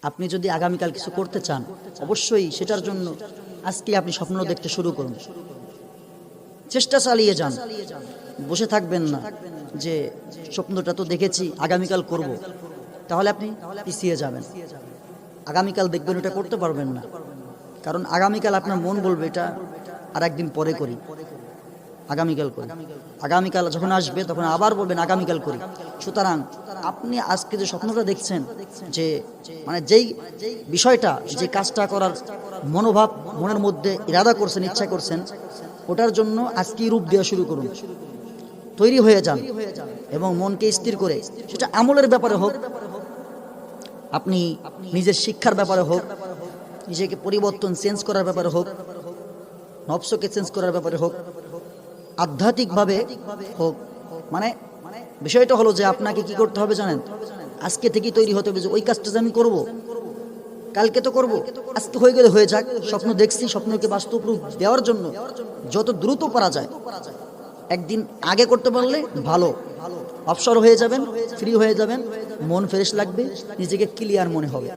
আপনি যদি আগামীকাল কিছু করতে চান, অবশ্যই সেটার জন্য আজকে আপনি স্বপ্ন দেখতে শুরু করুন, চেষ্টা চালিয়ে যান। বসে থাকবেন না যে স্বপ্নটা তো দেখেছি, আগামীকাল করব, তাহলে আপনি পিছিয়ে যাবেন। আগামীকাল দেখবেন ওটা করতে পারবেন না, কারণ আগামীকাল আপনার মন বলবে এটা আর একদিন পরে করি, আগামীকাল করি। আগামীকাল যখন আসবে তখন আবার বলবেন আগামীকাল করি। সুতরাং আপনি আজকে যে স্বপ্নটা দেখছেন, যে মানে যেই বিষয়টা, যে কাজটা করার মনোভাব মনের মধ্যে ইরাদা করছেন, ইচ্ছা করছেন, ওটার জন্য আজকেই রূপ দেওয়া শুরু করুন, তৈরি হয়ে যান এবং মনকে স্থির করে, সেটা আমলের ব্যাপারে হোক, আপনি নিজের শিক্ষার ব্যাপারে হোক, নিজেকে পরিবর্তন চেঞ্জ করার ব্যাপারে হোক, নফসকে চেঞ্জ করার ব্যাপারে হোক, আধ্যাত্মিকভাবে হোক, মানে বিষয়টা হলো যে আপনাকে কি করতে হবে জানেন, আজকে থেকেই তৈরি হতে হবে যে ওই কাজটা যে আমি করব, কালকে তো করব, আজকে হয়ে গেলে হয়ে যাক। স্বপ্ন দেখছি, স্বপ্নকে বাস্তব রূপ দেওয়ার জন্য যত দ্রুত পারা যায়, একদিন আগে করতে পারলে ভালো, অবসর হয়ে যাবেন, ফ্রি হয়ে যাবেন, মন ফ্রেশ লাগবে, নিজেকে ক্লিয়ার মনে হবে।